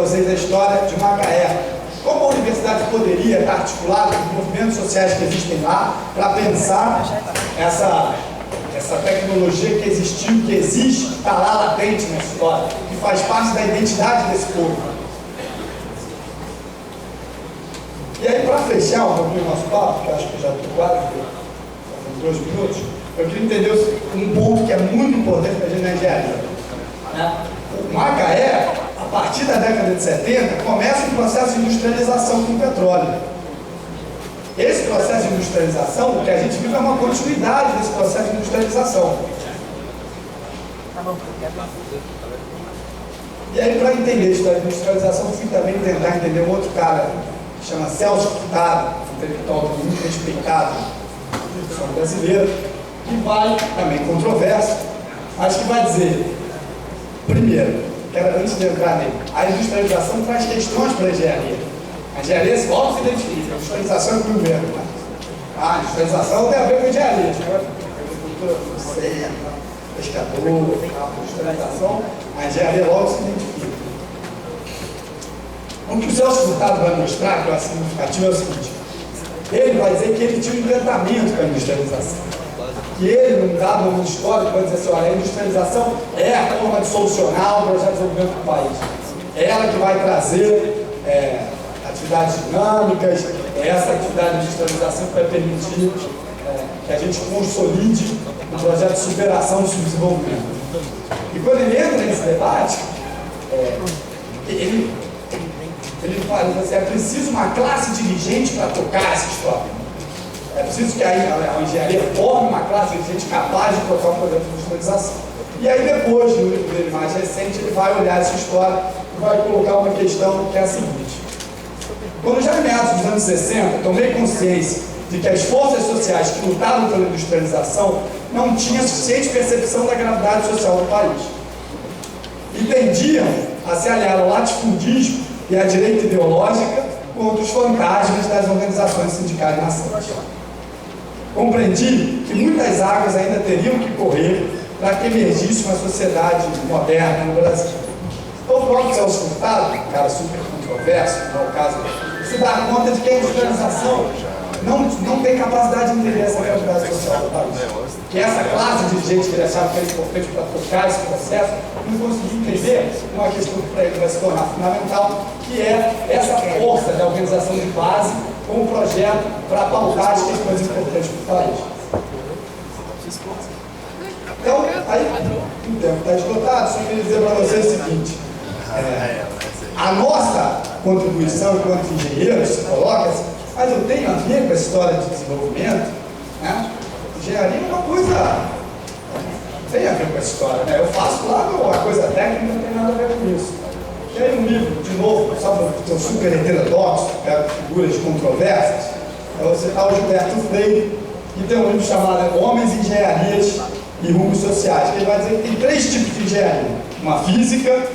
Vocês a história de Macaé. Como a universidade poderia estar articulada com os movimentos sociais que existem lá para pensar essa tecnologia que existiu, que existe, que está lá latente na história, que faz parte da identidade desse povo. E aí, para fechar um pouquinho o nosso papo, que eu acho que já estou quase com 2 minutos, eu queria entender um ponto que é muito importante para a gente na engenharia. O Macaé, a partir da década de 70, começa um processo de industrialização com o petróleo. Esse processo de industrialização, o que a gente vive é uma continuidade desse processo de industrialização. E aí, para entender a história de industrialização, eu fui também tentar entender um outro cara, que chama Celso Furtado, um intelectual muito respeitado, brasileiro, que vai, também controverso, mas que vai dizer, primeiro, antes de entrar nele, a industrialização traz questões para a engenharia. A engenharia se logo se identifica, a industrialização é o primeiro. Né? A industrialização tem a ver com a engenharia, agricultura, pescador, a industrialização, a engenharia logo se identifica. O que o Celso Furtado vai mostrar, que é significativo, é o seguinte: ele vai dizer que ele tinha um encantamento com a industrialização. Que ele, num dado momento histórico, vai dizer assim: olha, a industrialização é a forma de solucionar o projeto de desenvolvimento do país. É ela que vai trazer atividades dinâmicas, é essa atividade de industrialização que vai permitir que a gente consolide o projeto de superação do subdesenvolvimento. E quando ele entra nesse debate, ele fala assim: é preciso uma classe dirigente para tocar essa história. É preciso que a engenharia forme uma classe dirigente capaz de tocar um projeto de industrialização. E aí depois, no livro dele mais recente, ele vai olhar essa história e vai colocar uma questão que é a seguinte: quando já em meados dos anos 60, tomei consciência de que as forças sociais que lutavam pela industrialização não tinham suficiente percepção da gravidade social do país e tendiam a se aliar ao latifundismo e à direita ideológica contra os fantasmas das organizações sindicais nascentes. Compreendi que muitas águas ainda teriam que correr para que emergisse uma sociedade moderna no Brasil. Então, o próprio Celso Furtado, um cara super controverso, não é o caso, se dá conta de que a industrialização não tem capacidade de entender essa realidade social do país. Que essa classe de gente que ele achava que era importante para tocar esse processo, não conseguiu entender uma questão que para ele vai se tornar fundamental, que é essa força da organização de base com um projeto para pautar as questões importantes para o país. Então, aí, o tempo está esgotado, só queria dizer para vocês o seguinte: a nossa contribuição enquanto engenheiros se coloca assim, mas eu tenho a ver com a história de desenvolvimento, né? Engenharia é uma coisa, tem a ver com a história, né? Eu faço lá uma coisa técnica, não tem nada a ver com isso. E aí um livro, de novo, sabe, que é super heterodoxo, figuras controversas, você está o Gilberto Freire, que tem um livro chamado Homens, Engenharias e Rumos Sociais, que ele vai dizer que tem 3 tipos de engenharia: uma física,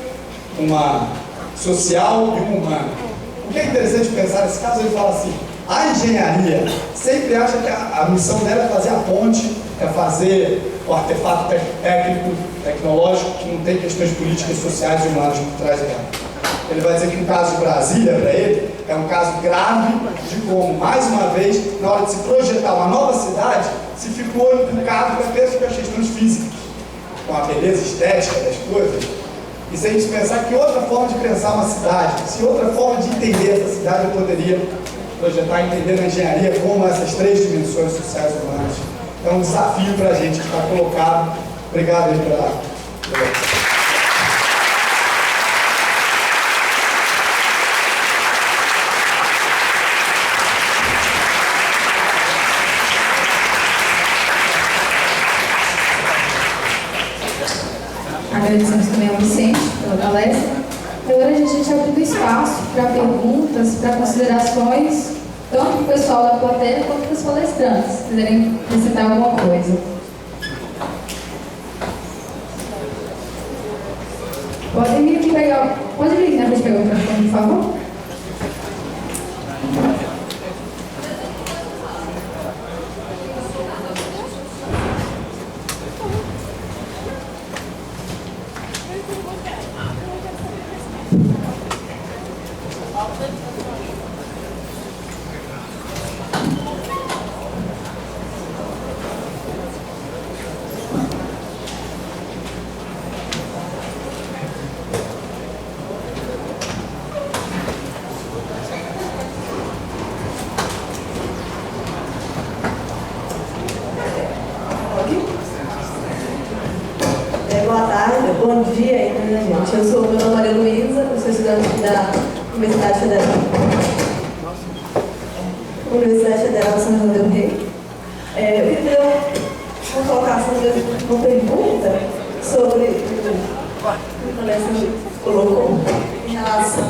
uma social e uma humana. O que é interessante pensar nesse caso, ele fala assim: a engenharia sempre acha que a missão dela é fazer a ponte, é fazer o artefato técnico, tecnológico, que não tem questões políticas, sociais e humanas por trás dela. Ele vai dizer que o caso de Brasília, para ele, é um caso grave de como, mais uma vez, na hora de se projetar uma nova cidade, se ficou implicado com as questões físicas, com a beleza estética das coisas. E se a gente pensar que outra forma de pensar uma cidade, se outra forma de entender essa cidade, eu poderia projetar e entender na engenharia como essas 3 dimensões sociais e humanas. É um desafio para a gente que está colocado. Obrigado aí pela... Agradecemos também ao Vicente pela palestra. Agora a gente abre espaço para perguntas, para considerações, tanto para o pessoal da plateia quanto para os palestrantes, se quiserem acrescentar alguma coisa. Pode vir aqui pegar, pode vir na frente pegar o microfone, por favor. gente. Eu sou meu nome é Maria Luísa, eu sou estudante da Universidade Federal São João del Rei. Eu queria uma colocação, uma pergunta sobre o que o Vanessa colocou em relação.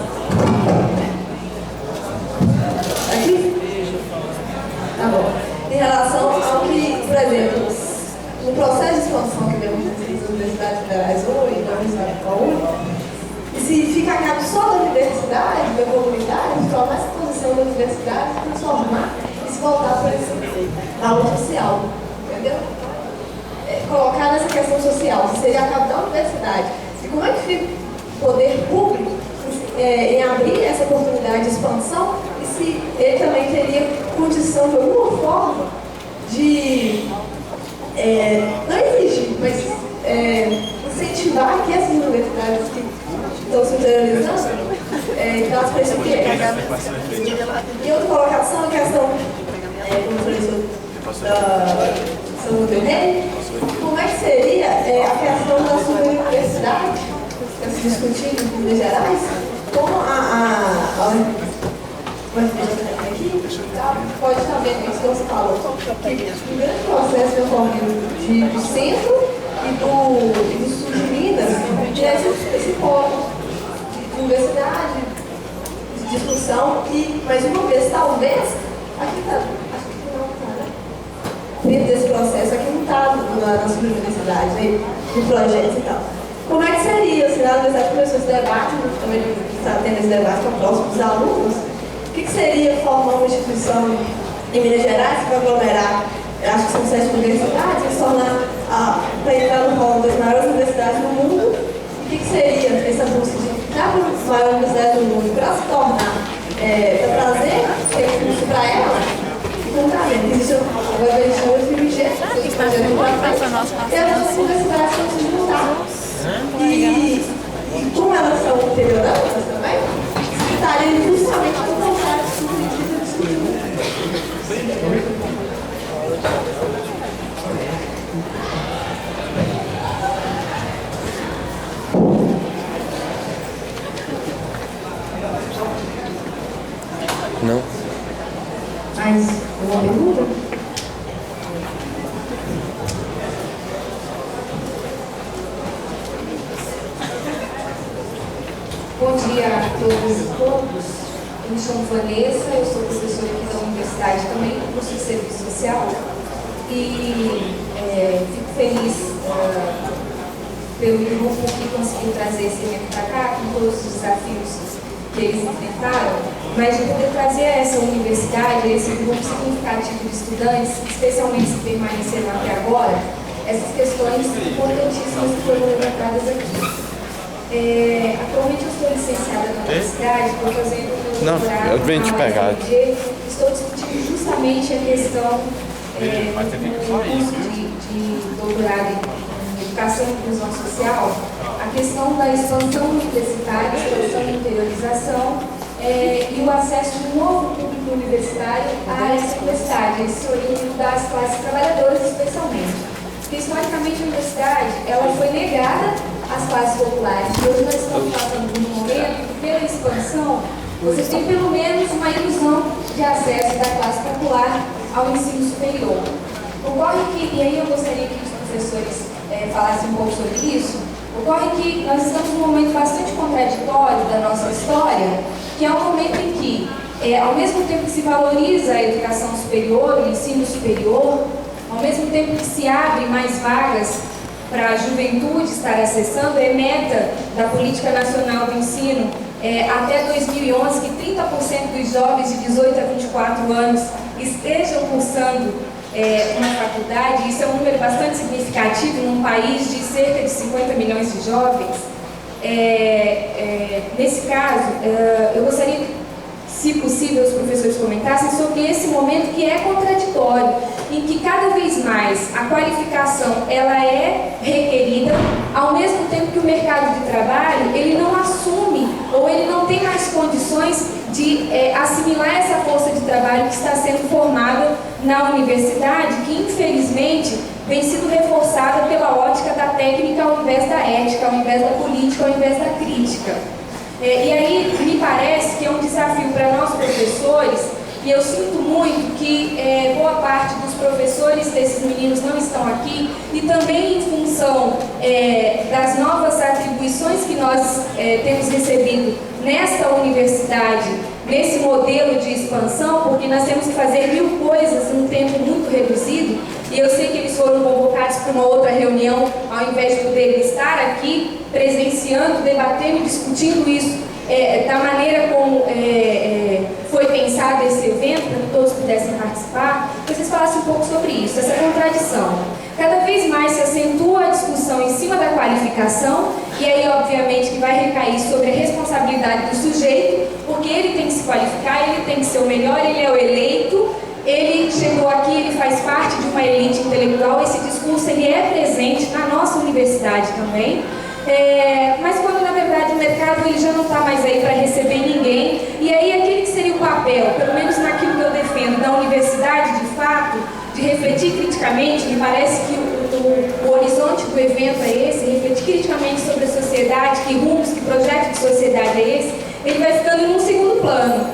Aqui? Tá bom. Em relação ao que, por exemplo, no processo de expansão que vemos nas universidades federais hoje, na Universidade da UNE, se fica a cargo só da universidade, da comunidade, tornar essa posição da universidade, transformar e se voltar para esse aula social, entendeu? Colocar nessa questão social, se seria a cargo da universidade. E como é que fica o poder público em abrir essa oportunidade de expansão e se ele também teria condição de alguma forma de não exigir, mas incentivar que essas universidades que estão se interiorizando, então elas precisam que e outra colocação é a questão, como eu falei da São João del Rei, como é que seria a questão da superuniversidade, que está se discutindo em Minas Gerais, como aqui, pode também, como você falou, que um grande processo de reforma do centro e do sul de Minas, que é esse polo de universidade, de discussão, e, mais uma vez, talvez, aqui está, acho que não está, né? Dentro desse processo, aqui não está na superuniversidade, né? De projetos e tal. Como é que seria, se a universidade começou esse debate, também está tendo esse debate com próximo dos alunos, o que seria formar uma instituição em Minas Gerais que vai aglomerar, acho que são 7 universidades, e se tornar, para entrar no rol das maiores universidades do mundo? E o que seria essa busca de entrar para as maiores universidades do mundo, para se tornar, para trazer recursos para ela? Exatamente. Existe agora a gente chama de dirigência, e as universidades vão se juntar. E como elas são interioranas também, estarem justamente com vontade de discutir. Não. Mais uma pergunta? Bom dia a todas e todos. Eu me chamo Vanessa, eu sou professora aqui da universidade também, do curso de Serviço Social. E fico feliz pelo grupo que conseguiu trazer esse evento para cá, com todos os desafios que eles enfrentaram, mas de poder trazer a essa universidade, a esse grupo significativo de estudantes, especialmente se permaneceram até agora, essas questões importantíssimas que foram levantadas aqui. Atualmente eu estou licenciada na universidade, estou fazendo o doutorado eu venho te pegar. Estou discutindo justamente a questão do curso de doutorado em Educação e Inclusão Social, a questão da expansão universitária, expansão e interiorização e o acesso de um novo público universitário a essa universidade, esse oriundo das classes trabalhadoras especialmente. Porque historicamente a universidade ela foi negada às classes populares. E hoje nós estamos passando por um momento que, pela expansão, você tem pelo menos uma ilusão de acesso da classe popular ao ensino superior. Ocorre que, e aí eu gostaria que os professores falassem um pouco sobre isso, ocorre que nós estamos num momento bastante contraditório da nossa história, que é um momento em que, ao mesmo tempo que se valoriza a educação superior, o ensino superior, ao mesmo tempo que se abre mais vagas para a juventude estar acessando, é meta da Política Nacional do Ensino até 2011 que 30% dos jovens de 18 a 24 anos estejam cursando uma faculdade. Isso é um número bastante significativo num país de cerca de 50 milhões de jovens. Nesse caso, eu gostaria que, se possível, os professores comentassem sobre esse momento que é contraditório, em que cada vez mais a qualificação ela é requerida, ao mesmo tempo que o mercado de trabalho ele não assume ou ele não não tem mais condições de assimilar essa força de trabalho que está sendo formada na universidade, que infelizmente vem sido reforçada pela ótica da técnica ao invés da ética, ao invés da política, ao invés da crítica. E aí me parece que é um desafio para nós professores, e eu sinto muito que boa parte dos professores desses meninos não estão aqui, e também em função das novas atribuições que nós temos recebido nesta universidade, nesse modelo de expansão, porque nós temos que fazer 1000 coisas em um tempo muito reduzido, e eu sei que eles foram convocados para uma outra reunião, ao invés de poderem estar aqui presenciando, debatendo e discutindo isso da maneira como foi pensado esse evento, para que todos pudessem participar, que vocês falassem um pouco sobre isso, essa contradição. Cada vez mais se acentua a discussão em cima da qualificação, e aí obviamente que vai recair sobre a responsabilidade do sujeito, porque ele tem que se qualificar, ele tem que ser o melhor, ele é o eleito, ele chegou aqui, ele faz parte de uma elite intelectual, esse discurso ele é presente na nossa universidade também, mas quando na verdade o mercado ele já não está mais aí para receber ninguém, e aí aquele que seria o papel, pelo menos naquilo que eu defendo, da universidade de fato, de refletir criticamente, me parece que o horizonte do evento é esse, refletir criticamente sobre a sociedade, que rumos, que projeto de sociedade é esse, ele vai ficando em um segundo plano,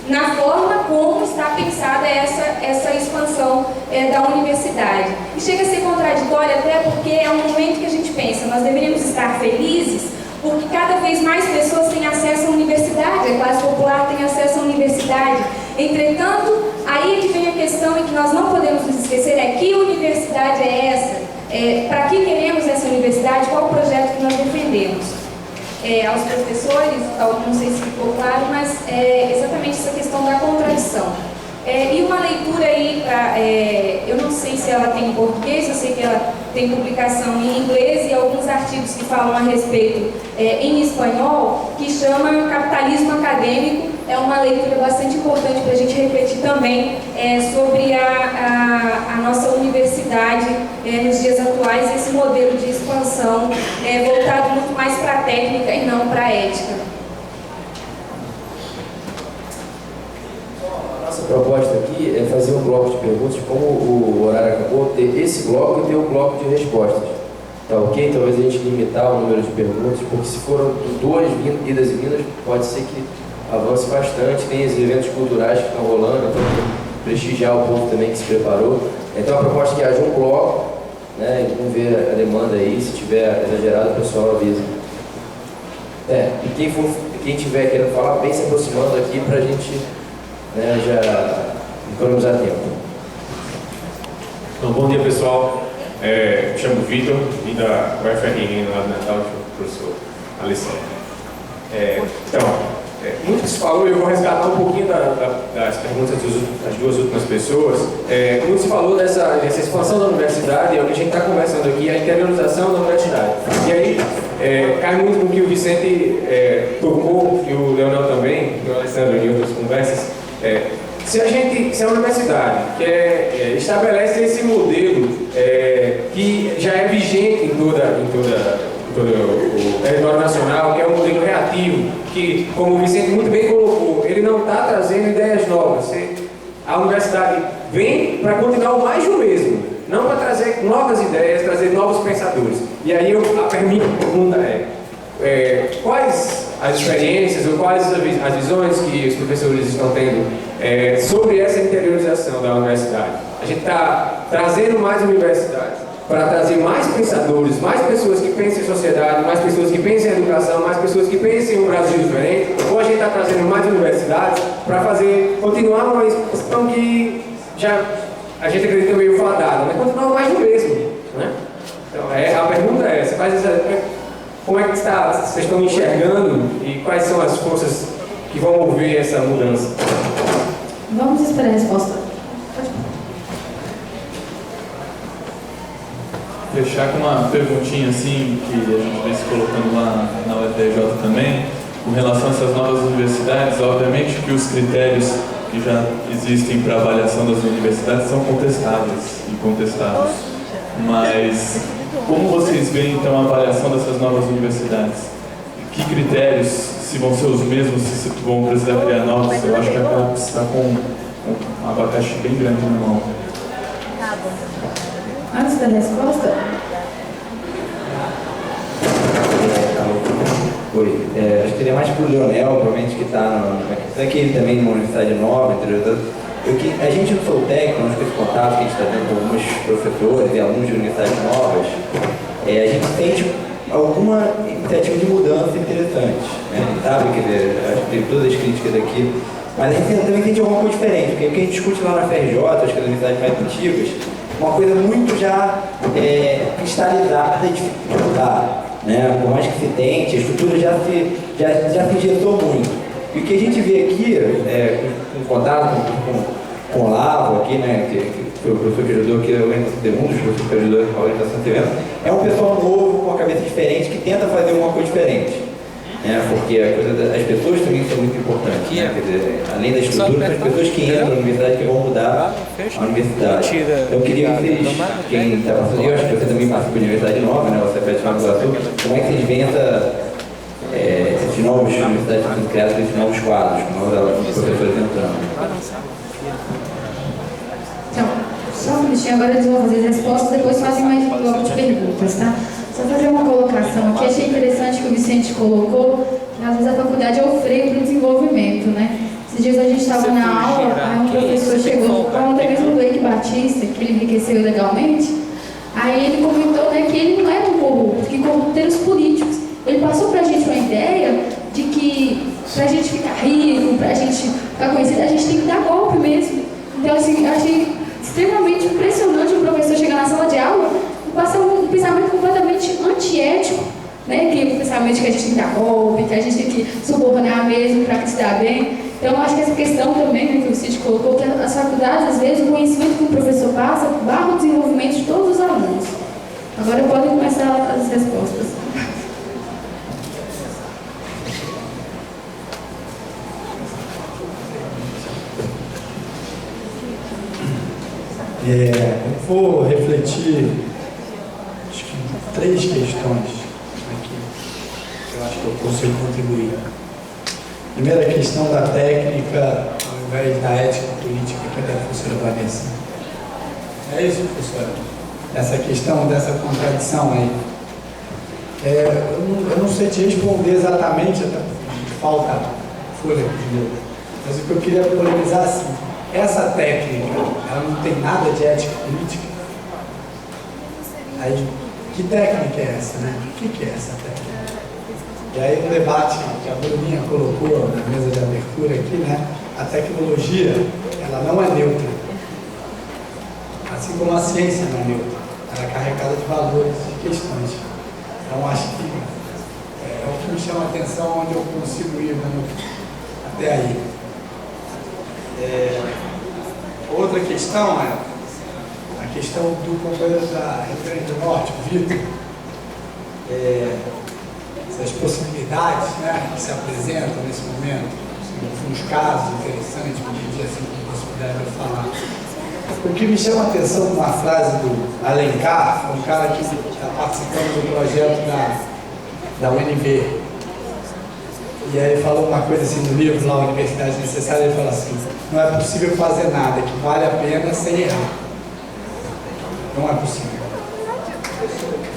na forma como está pensada essa expansão da universidade. E chega a ser contraditório até porque é um momento que a gente pensa, nós deveríamos estar felizes porque cada vez mais pessoas têm acesso à universidade, a classe popular tem acesso à universidade. Entretanto, aí é que vem a questão em que nós não podemos nos esquecer, que universidade é essa? Para que queremos essa universidade? Qual o projeto que nós defendemos? Aos professores, não sei se ficou claro, mas exatamente essa questão da contradição. E uma leitura aí, eu não sei se ela tem em português, eu sei que ela tem publicação em inglês e alguns artigos que falam a respeito em espanhol, que chama Capitalismo Acadêmico. É uma leitura bastante importante para a gente refletir também sobre a nossa universidade nos dias atuais, esse modelo de expansão voltado muito mais para a técnica e não para a ética. Nossa proposta aqui é fazer um bloco de perguntas, como o horário acabou, ter esse bloco e ter um bloco de respostas. Tá ok? Talvez a gente limitar o número de perguntas, porque se foram 2 idas e vindas, pode ser que avance bastante. Tem os eventos culturais que estão rolando, então prestigiar o povo também que se preparou. Então a proposta é que haja um bloco, né? E vamos ver a demanda aí, se tiver exagerado o pessoal avisa. E quem tiver querendo falar, bem se aproximando aqui para a gente já economizar tempo. Então, bom dia pessoal, me chamo Vitor, vim da UFRN lá de Natal, com o professor Alessandro. Muito que se falou, eu vou resgatar um pouquinho das perguntas das 2 últimas pessoas. Muito se falou dessa expansão da universidade, é o que a gente está conversando aqui, a interiorização da universidade. E aí, cai muito no que o Vicente tocou, e o Leonel também, e o Alessandro em outras conversas. Se a universidade estabelece esse modelo que já é vigente em todo o território nacional, que é um modelo reativo, que, como o Vicente muito bem colocou, ele não está trazendo ideias novas. A universidade vem para continuar o mais do mesmo, não para trazer novas ideias, trazer novos pensadores. E aí a minha pergunta quais as experiências ou quais as visões que os professores estão tendo sobre essa interiorização da universidade? A gente está trazendo mais universidades para trazer mais pensadores, mais pessoas que pensem em sociedade, mais pessoas que pensem em educação, mais pessoas que pensem em um Brasil diferente, ou a gente está trazendo mais universidades para continuar uma expansão que já a gente acredita meio fadada, mas continuar mais do mesmo, né? Então, a pergunta é essa, como é que vocês estão enxergando e quais são as forças que vão mover essa mudança? Vamos esperar a resposta. Fechar com uma perguntinha assim, que a gente vem se colocando lá na UFRJ também, com relação a essas novas universidades. Obviamente que os critérios que já existem para avaliação das universidades são contestáveis e contestados. Mas como vocês veem então a avaliação dessas novas universidades? Que critérios se vão ser os mesmos, se vão precisar criar novos. Eu acho que ela está com um abacaxi bem grande na mão. Antes da resposta, Oi, acho que seria mais para o Leonel, provavelmente, que está aqui também numa universidade nova, entendeu? A gente no Soltec, nós com esse contato que a gente está tendo com alguns professores e alunos de universidades novas, a gente sente alguma iniciativa de mudança interessante, né? Sabe, quer dizer, acho que tem todas as críticas aqui, mas a gente também sente alguma coisa diferente, porque o que a gente discute lá na FRJ, acho que as universidades mais antigas, uma coisa muito já cristalizada e dificultada, né? Por mais que se tente, a estrutura já se injetou muito. E o que a gente vê aqui, em contato com o Olavo aqui, né, que foi o professor que ajudou aqui, um dos professores que ajudou a orientação desse evento, é um pessoal novo, com uma cabeça diferente, que tenta fazer alguma coisa diferente. Porque as pessoas também são muito importantes, né? Quer dizer, além da estrutura, as pessoas que entram na universidade que vão mudar a universidade. Eu queria que vocês, quem está passando, eu acho que você também passa por universidade nova, né? Você pede Mato Grosso, como é que vocês veem esses novos universidades sendo criadas, esses novos quadros, com novos professores entrando? então, só um minutinho, agora eles vão fazer as respostas, depois fazem mais um bloco de perguntas, tá? Só fazer uma colocação aqui, achei interessante que o Vicente colocou, que às vezes a faculdade é o freio para o desenvolvimento, né? Esses dias a gente estava na aula, aí um professor chegou, falando até mesmo do Eike Batista, que ele enriqueceu legalmente, aí ele comentou, né, que ele não era um corrupto, que corrupteiros políticos. Ele passou para a gente uma ideia de que para a gente ficar rico, para a gente ficar conhecido, a gente tem que dar golpe mesmo. Então, assim, eu achei extremamente impressionante o professor chegar na sala de aula e passar um pensamento completamente antiético, né? Que o pensamento que a gente tem que dar golpe, que a gente tem que subornar mesmo para se dar bem. Então, eu acho que essa questão também, né, que o Cid colocou, que as faculdades, às vezes, o conhecimento que o professor passa barra o desenvolvimento de todos os alunos. Agora podem começar as respostas. Vou refletir, acho que 3 questões aqui, que eu acho que eu consigo contribuir. Primeira questão da técnica, ao invés da ética política, que é da professora Vanessa. É isso, professora? Essa questão, dessa contradição aí. Eu não sei te responder exatamente, falta folha de novo, mas o que eu queria polemizar assim. Essa técnica, ela não tem nada de ética política. Aí, que técnica é essa, né? O que é essa técnica? E aí, no debate que a Bruninha colocou na mesa de abertura aqui, né? A tecnologia, ela não é neutra. Assim como a ciência não é neutra. Ela é carregada de valores, de questões. Então, acho que é o que me chama a atenção, onde eu consigo ir até aí. Outra questão é a questão do companheiro da Rio Grande do Norte, o Vitor. Essas possibilidades, né, que se apresentam nesse momento, uns casos interessantes, que assim, que você deve falar. O que me chama a atenção numa frase do Alencar, um cara que está participando do projeto da UNB. E aí ele falou uma coisa assim no livro, lá, Universidade Necessária, ele fala assim, não é possível fazer nada que vale a pena sem errar. Não é possível.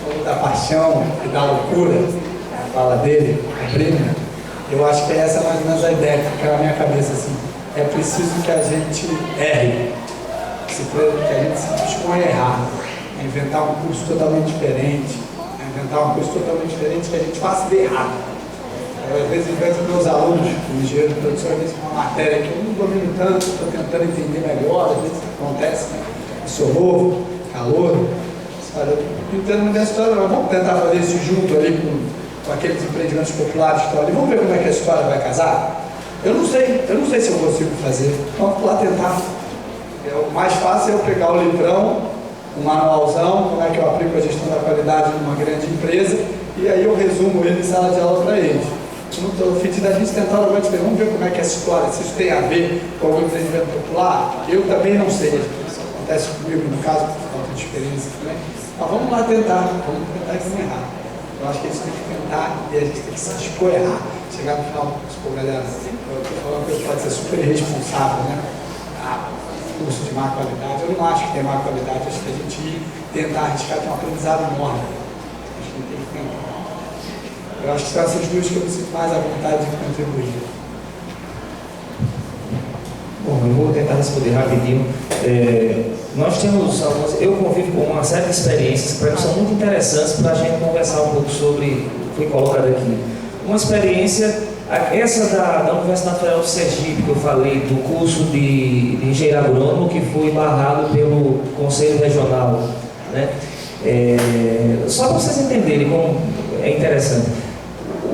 Falou da paixão e da loucura, a fala dele, a Brina, eu acho que essa é mais ou menos a ideia que fica na minha cabeça assim. É preciso que a gente erre, que a gente se dispõe a errar, a inventar um curso totalmente diferente, que a gente faça de errado. Eu, às vezes, invento meus alunos, o engenheiro de produção, às vezes, uma matéria que eu não domino tanto, estou tentando entender melhor, às vezes acontece, né? Eu sou novo, calor, eu entendo dessa história, mas vamos tentar fazer isso junto ali com aqueles empreendimentos populares que estão ali, vamos ver como é que a história vai casar? Eu não sei se eu consigo fazer, vamos lá tentar. O mais fácil é eu pegar o livrão, um manualzão, como é que eu aplico a gestão da qualidade numa grande empresa, e aí eu resumo ele em sala de aula para eles. No fim da gente tentar vamos ver como é que é essa história, se isso tem a ver com algum empreendimento popular. Eu também não sei, isso acontece comigo no caso, por falta de experiência também. Mas vamos lá tentar e não errar. Eu acho que eles têm que tentar, e a gente tem que se escorar, chegar no final, pô, galera, eu estou falando que pode ser super irresponsável, né? Curso de má qualidade, eu não acho que tem má qualidade, acho que a gente tentar arriscar tem um aprendizado enorme. Acho que tem que tentar. Eu acho que são essas duas que eu me sinto mais à vontade de contribuir. Bom, eu vou tentar responder rapidinho. Nós temos algumas, eu convivo com uma série de experiências que são muito interessantes para a gente conversar um pouco sobre o que foi colocado aqui. Uma experiência, essa da Universidade Federal do Sergipe, que eu falei, do curso de engenheiro agrônomo, que foi barrado pelo Conselho Regional, né? Só para vocês entenderem como é interessante.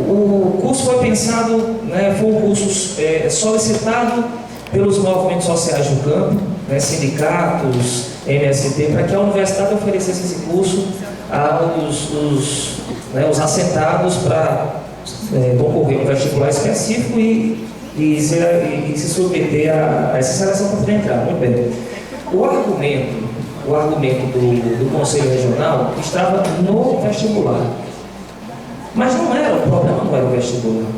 O curso foi pensado, né, foi um curso solicitado pelos movimentos sociais do campo, né, sindicatos, MST, para que a universidade oferecesse esse curso aos os assentados para concorrer a um vestibular específico e se submeter a essa seleção para poder entrar. Muito bem. O argumento do Conselho Regional estava no vestibular. Mas não era o problema, não era o vestibular.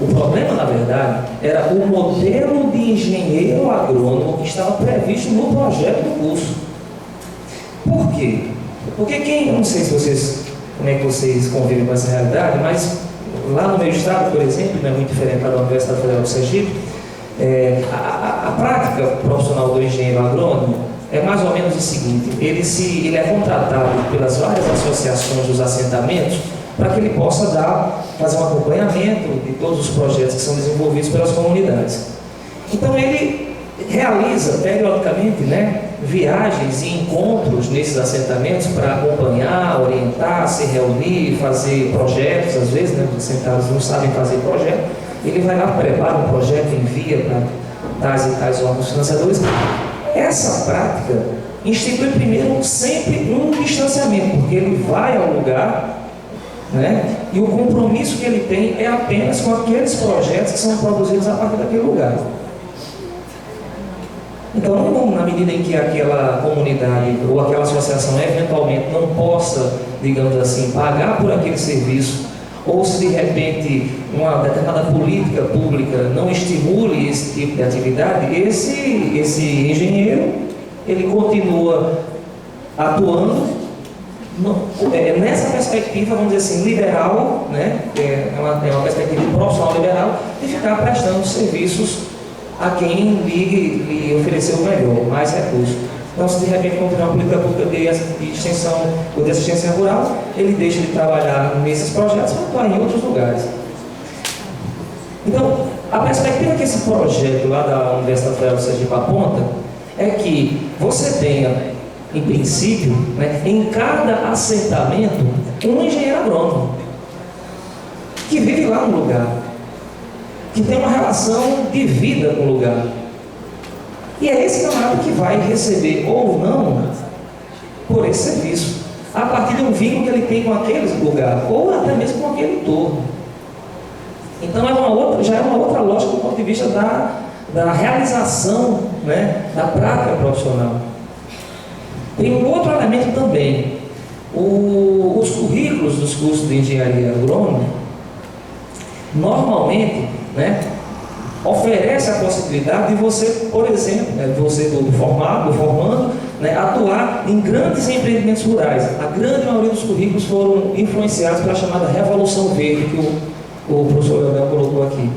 O problema, na verdade, era o modelo de engenheiro agrônomo que estava previsto no projeto do curso. Por quê? Porque não sei se como é que vocês convivem com essa realidade, mas lá no meu estado, por exemplo, não é muito diferente da Universidade Federal do Sergipe, a prática profissional do engenheiro agrônomo é mais ou menos o seguinte: ele é contratado pelas várias associações dos assentamentos para que ele possa fazer um acompanhamento de todos os projetos que são desenvolvidos pelas comunidades. Então ele realiza periodicamente, né, viagens e encontros nesses assentamentos para acompanhar, orientar, se reunir, fazer projetos. Às vezes, né, os assentados não sabem fazer projeto, ele vai lá, prepara um projeto, envia para tais e tais órgãos financiadores. Essa prática institui primeiro sempre um distanciamento, porque ele vai ao lugar, né, e o compromisso que ele tem é apenas com aqueles projetos que são produzidos a partir daquele lugar. Então, na medida em que aquela comunidade ou aquela associação eventualmente não possa, digamos assim, pagar por aquele serviço, ou se de repente uma determinada política pública não estimule esse tipo de atividade, esse engenheiro, ele continua atuando nessa perspectiva, vamos dizer assim, liberal, né? É uma perspectiva profissional liberal, de ficar prestando serviços a quem lhe ofereceu o melhor, mais recursos. Então, se de repente continuar uma política pública de extensão ou de assistência rural, ele deixa de trabalhar nesses projetos para atuar em outros lugares. Então, a perspectiva que esse projeto lá da Universidade Federal do Sergipe aponta é que você tenha, em princípio, né, em cada assentamento, um engenheiro agrônomo que vive lá no lugar, que tem uma relação de vida com o lugar. E é esse camarada que vai receber ou não por esse serviço, a partir de um vínculo que ele tem com aquele lugar, ou até mesmo com aquele entorno. Então já é uma outra lógica do ponto de vista da realização, né, da prática profissional. Tem um outro elemento também. Os currículos dos cursos de engenharia agrônoma, normalmente, né, oferece a possibilidade de você, por exemplo, né, você do formando, né, atuar em grandes empreendimentos rurais. A grande maioria dos currículos foram influenciados pela chamada Revolução Verde, que o professor Leonel colocou aqui.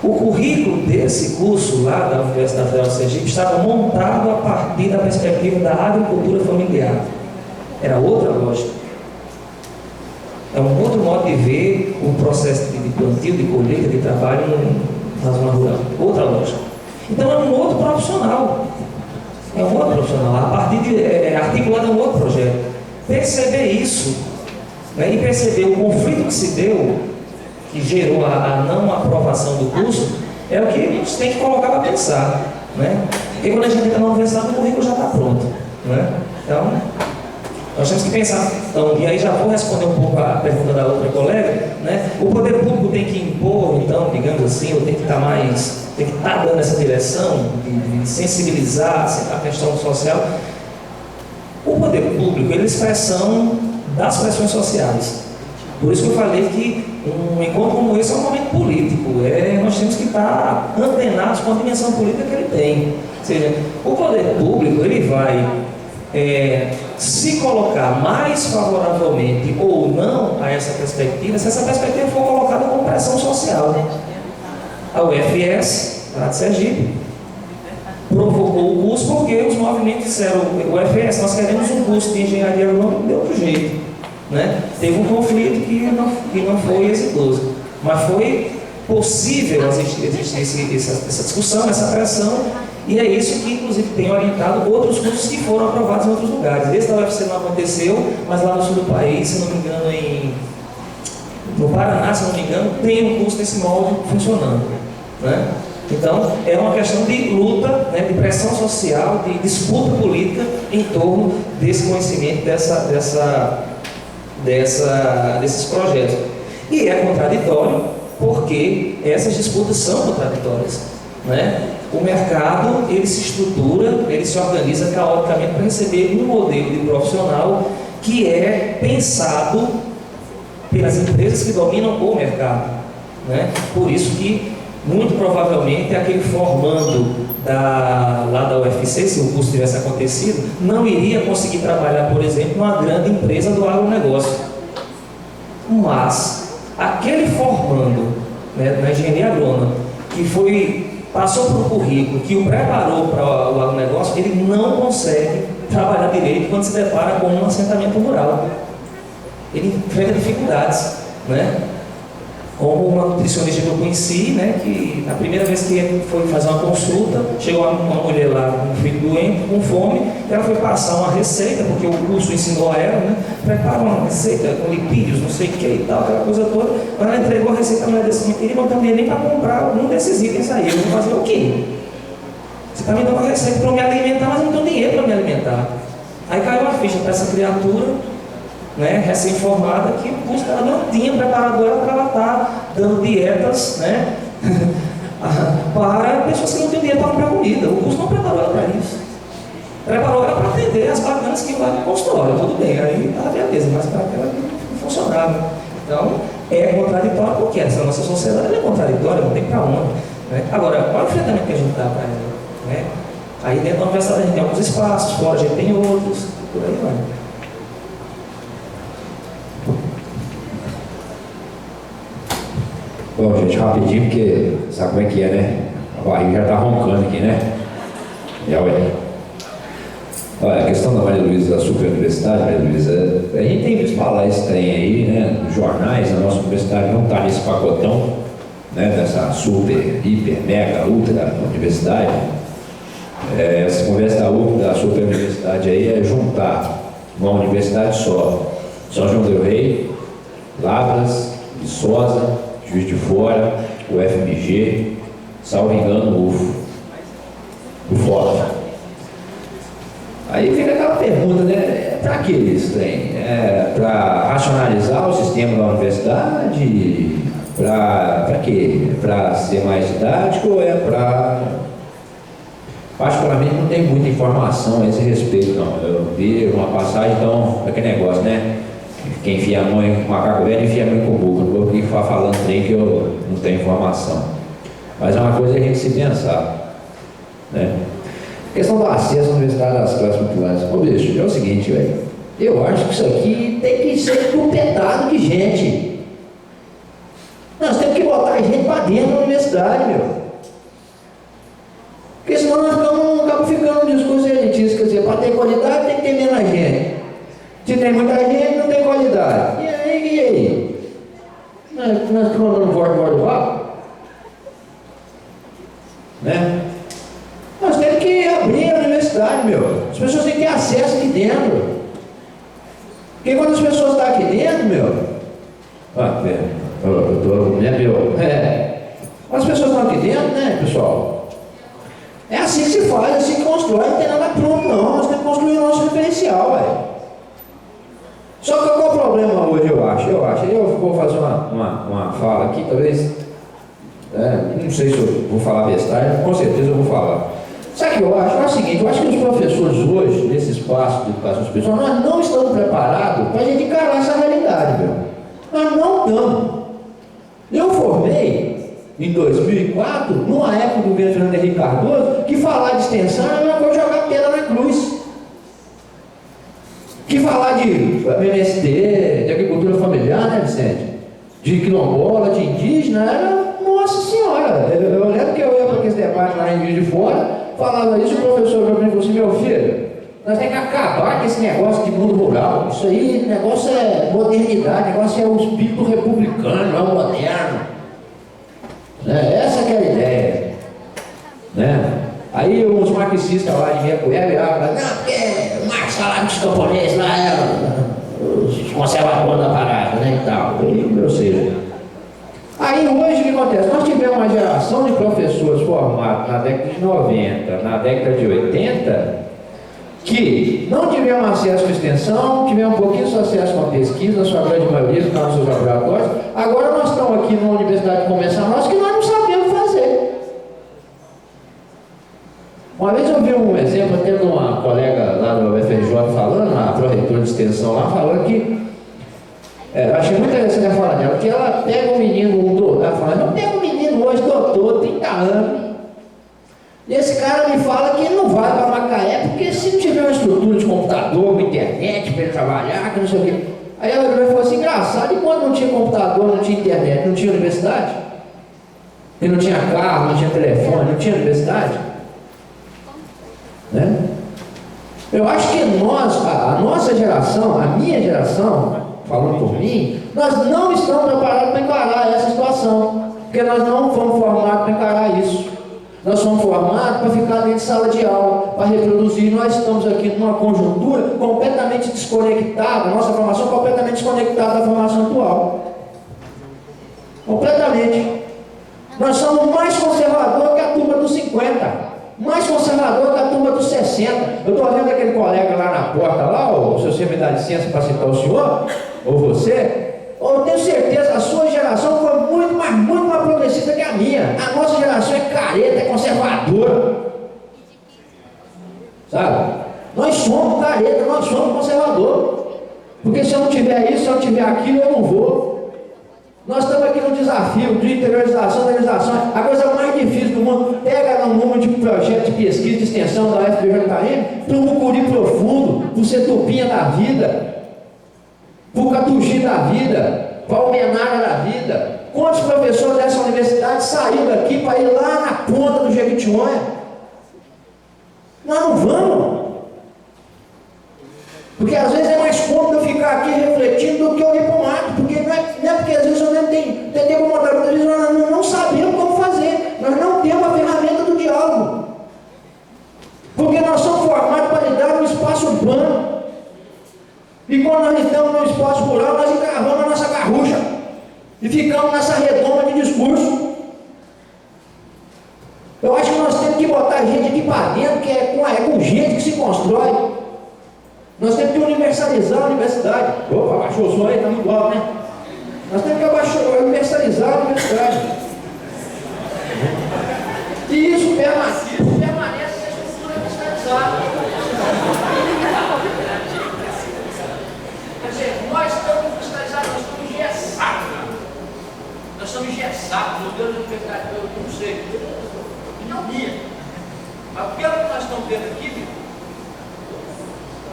O currículo desse curso lá da Universidade Federal do Sergipe estava montado a partir da perspectiva da agricultura familiar. Era outra lógica. É um outro modo de ver o processo de plantio, de colheita, de trabalho na zona rural. Outra lógica. Então é um outro profissional. É um outro profissional. A partir de articulado a um outro projeto. Perceber isso, né, e perceber o conflito que se deu, que gerou a não aprovação do curso, é o que a gente tem que colocar para pensar, né? Porque quando a gente entra na universidade, o currículo já está pronto, né? Então, nós temos que pensar. Então, e aí já vou responder um pouco a pergunta da outra colega, né? O poder público tem que impor, então, digamos assim, ou tem que estar dando essa direção de sensibilizar a questão social. O poder público, ele é expressão das pressões sociais. Por isso que eu falei que um encontro como esse é um momento político. Nós temos que estar antenados com a dimensão política que ele tem. Ou seja, o poder público ele vai se colocar mais favoravelmente ou não a essa perspectiva, se essa perspectiva for colocada como pressão social. A UFS, lá de Sergipe, provocou o curso porque os movimentos disseram: o UFS, nós queremos um curso de engenharia agronômica de outro jeito. Né? Teve um conflito que não foi exitoso, mas foi possível existir essa discussão, essa pressão, e é isso que inclusive tem orientado outros cursos que foram aprovados em outros lugares. Esse da UFC não aconteceu, mas lá no sul do país, se não me engano, no Paraná, se não me engano, tem um curso desse molde funcionando. Né? Então, é uma questão de luta, né, de pressão social, de disputa política em torno desse conhecimento, desses projetos. E é contraditório porque essas disputas são contraditórias. Né? O mercado, ele se estrutura, ele se organiza caoticamente para receber um modelo de profissional que é pensado pelas empresas que dominam o mercado. Né? Por isso que, muito provavelmente, aquele formando lá da UFC, se o curso tivesse acontecido, não iria conseguir trabalhar, por exemplo, numa grande empresa do agronegócio. Mas aquele formando, né, na engenharia agrônoma, que passou por um currículo que o preparou para o agronegócio, ele não consegue trabalhar direito quando se depara com um assentamento rural. Ele enfrenta dificuldades, né? Como uma nutricionista que eu conheci, né, que na primeira vez que foi fazer uma consulta, chegou uma mulher lá com um filho doente, com fome, ela foi passar uma receita, porque o curso ensinou a ela, né, prepara uma receita com lipídios, não sei o que e tal, aquela coisa toda. Quando ela entregou a receita, a mulher disse: não queria botar nem para comprar um desses itens aí, eu vou fazer o quê? Você está me dando uma receita para me alimentar, mas eu não tenho dinheiro para me alimentar. Aí caiu a ficha para essa criatura, né, recém-formada, que o curso dela não tinha preparado ela para ela estar dando dietas, né, para pessoas que não têm dinheiro para comprar comida. O curso não preparou ela para isso. Preparou ela para atender as bacanas que lá no consultório, tudo bem, aí estava beleza, mas para aquela não funcionava. Então, é contraditório, porque essa nossa sociedade é contraditória, não tem para onde. Né? Agora, qual é o enfrentamento que a gente dá para ela? Né? Aí dentro da universidade a gente tem alguns espaços, fora a gente tem outros, por aí vai. Bom, gente, rapidinho, porque sabe como é que é, né? A barriga já tá roncando aqui, né? Olha, a questão da Maria Luísa, da super universidade, Maria Luísa, a gente tem visto falar esse trem aí, né? Nos jornais, a nossa universidade não está nesse pacotão, né? Dessa super, hiper, mega, ultra universidade. Essa conversa da super universidade aí é juntar uma universidade só. São João del Rei, Lavras, Viçosa, Juiz de Fora, o FMG, salvo engano, o FOF. Aí fica aquela pergunta, né? Para que isso tem? Para racionalizar o sistema da universidade? Para quê? Para ser mais didático ou para... Particularmente não tem muita informação a esse respeito, não. Eu vi uma passagem, então, aquele negócio, né? Quem enfia a mão em macaco velho, enfia a mão em cubuca. Não vou ficar falando trem que eu não tenho informação. Mas é uma coisa a gente se pensar. Né? A questão do acesso à universidade das classes populares. Ô bicho, é o seguinte, velho. Eu acho que isso aqui tem que ser completado de gente. Nós temos que botar gente para dentro da universidade, meu. Porque senão nós acabamos ficando no discurso elitista. Quer dizer, para ter qualidade tem que ter menos gente. Se tem muita gente, não tem qualidade. E aí? Nós estamos dando voto do vapo? Né? Nós temos que abrir a universidade, meu. As pessoas têm que ter acesso aqui dentro. Porque quando as pessoas estão aqui dentro, meu... As pessoas estão aqui dentro, né, pessoal? É assim que se faz, é assim que constrói. Não tem nada pronto, não. Nós temos que construir o nosso referencial, velho. Só que qual é o problema hoje, eu acho? Eu vou fazer uma fala aqui, talvez, não sei se eu vou falar besteira, com certeza eu vou falar. Sabe o que eu acho? É o seguinte, eu acho que os professores hoje, nesse espaço de educação especial, nós não estamos preparados para a gente encarar essa realidade, meu. Nós não estamos. Eu formei em 2004, numa época do governo Fernando Henrique Cardoso, que falar de extensão era uma coisa jogar pedra na cruz. Que falar de MST, de agricultura familiar, né, Vicente? De quilombola, de indígena, era, nossa senhora. Eu lembro que eu ia para aqueles debates lá em Juiz de Fora, falava isso, o professor falou assim, meu filho, nós temos que acabar com esse negócio de mundo rural. Isso aí, negócio é modernidade, negócio é o espírito republicano, é o moderno. Essa que é a ideia. Né? Aí os marxistas lá de Mecoé falaram, não, porque Marx falava dos camponeses lá, os conservadores da parada, né, e tal. Ou seja, aí hoje o que acontece? Nós tivemos uma geração de professores formados na década de 90, na década de 80, que não tivemos acesso à extensão, tivemos um pouquinho de acesso com a pesquisa, na sua grande maioria estavam nos seus laboratórios. Agora nós estamos aqui numa universidade comercial nossa que nós não sabemos fazer. Uma vez eu vi um exemplo, tendo uma colega lá no UFRJ falando, a pró-reitora de extensão lá, falando que eu achei muito interessante ela falar dela, que ela pega um menino, ela fala, eu pego um menino hoje, doutor, 30 anos, e esse cara me fala que ele não vai para Macaé, porque se não tiver uma estrutura de computador, uma internet para ele trabalhar, que não sei o quê. Aí ela falou assim, engraçado, e quando não tinha computador, não tinha internet, não tinha universidade? E não tinha carro, não tinha telefone, não tinha universidade? Né? Eu acho que nós, a nossa geração, a minha geração, falando por mim, nós não estamos preparados para encarar essa situação, porque nós não fomos formados para encarar isso. Nós somos formados para ficar dentro de sala de aula, para reproduzir. Nós estamos aqui numa conjuntura completamente desconectada, nossa formação completamente desconectada da formação atual. Completamente. Nós somos mais conservadores que a turma dos 50, mais conservador que a turma dos 60. Eu estou vendo aquele colega lá na porta, lá, se você me dá licença para citar o senhor, ou você, eu tenho certeza que a sua geração foi muito mais progressista que a minha. A nossa geração é careta, é conservadora. Sabe? Nós somos careta, nós somos conservadores. Porque se eu não tiver isso, se eu não tiver aquilo, eu não vou. Nós estamos aqui no desafio de interiorização, organização. A coisa mais difícil do mundo, pega no número de projetos de pesquisa de extensão da UFRJ para o mucuri profundo, para o setupinha da vida, para o catugi da vida, para a almenara da vida. Quantos professores dessa universidade saíram daqui para ir lá na ponta do Jequitinhonha? Nós não vamos. Porque às vezes é mais cômodo eu ficar aqui refletindo do que eu ir para o mato. Porque não é porque às vezes eu não tenho como mandar, às vezes nós não sabemos como fazer. Nós não temos a ferramenta do diálogo. Porque nós somos formados para lidar no espaço urbano. E quando nós estamos no espaço rural, nós encarramos a nossa garrucha. E ficamos nessa redoma de discurso. Eu acho que nós temos que botar gente aqui para dentro, que é com gente que se constrói. Nós temos que universalizar a universidade. Opa, abaixou o som aí, está muito alto, né? Nós temos que universalizar a universidade. E isso permanece a estrutura universalizada. Quer dizer, nós estamos universalizados, nós estamos engessados. Nós estamos engessados, meu Deus, eu não sei. Não minha. Mas pelo que nós estamos vendo aqui,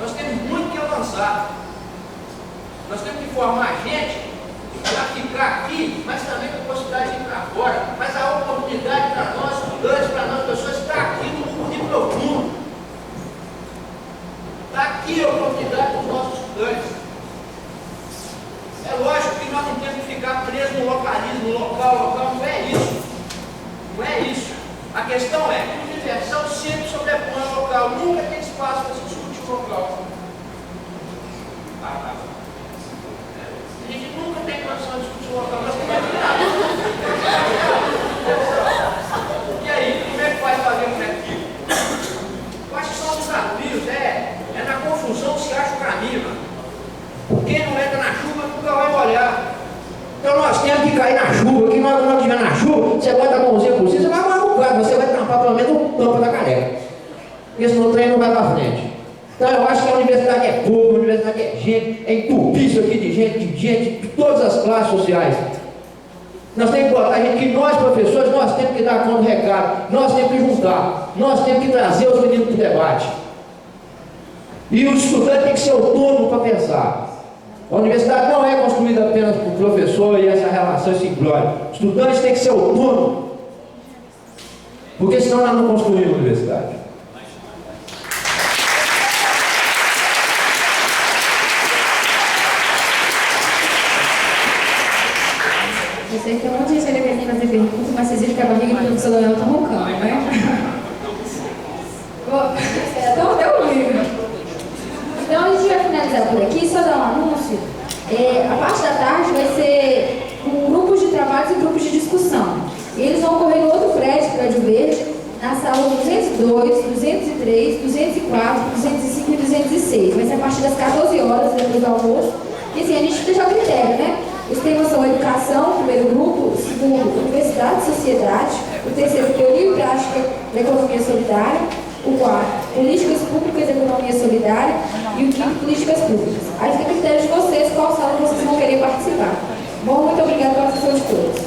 nós temos muito que avançar. Nós temos que formar gente para ficar aqui, mas também com a possibilidade de ir para fora. Mas a oportunidade para nós, estudantes, para nós, pessoas, está aqui no mundo profundo. Está aqui a oportunidade dos nossos estudantes. É lógico que nós não temos que ficar presos no localismo, no local, não é isso. Não é isso. A questão é que a universal sempre sobrepõe o local, nunca tem espaço para se discutir o local. A gente nunca tem condição de discutir o local, nós temos que virar. E aí, como é que faz para ver o aquilo? Eu acho que são os desafios, é na confusão que se acha o caminho. Quem não entra na chuva nunca vai molhar. Então nós temos que cair na chuva, que nós não estiver na chuva, você bota a mãozinha por cima, você vai machucar, você vai tampar pelo menos o tampo da careca. Porque senão o trem não vai para frente. Então eu acho que a universidade é povo, a universidade é gente, é entupir isso aqui de gente de todas as classes sociais. Nós temos que botar gente que nós, professores, nós temos que dar conta do recado, nós temos que juntar, nós temos que trazer os meninos para o debate. E o estudante tem que ser autônomo para pensar. A universidade não é construída apenas por professor e essa relação simplória. O estudante tem que ser autônomo, porque senão nós não construímos a universidade. Eu sei que tem um monte de gente que quer fazer pergunta, mas vocês viram que a barriga do professor Leonel está roncando, né? Então, deu um livro. Então, a gente vai finalizar por aqui, só dar um anúncio. A parte da tarde vai ser com grupos de trabalhos e grupos de discussão. E eles vão ocorrer no outro prédio verde, na sala 202, 203, 204, 205 e 206. Vai ser a partir das 14 horas, depois do almoço. E assim, a gente deixa a critério, né? Os temas são educação, o primeiro grupo, o segundo, universidade e sociedade, o terceiro, teoria e prática da economia solidária, o quarto, políticas públicas da economia solidária e o quinto, políticas públicas. Aí fica a critério de vocês qual sala vocês vão querer participar. Bom, muito obrigada pela atenção de todos.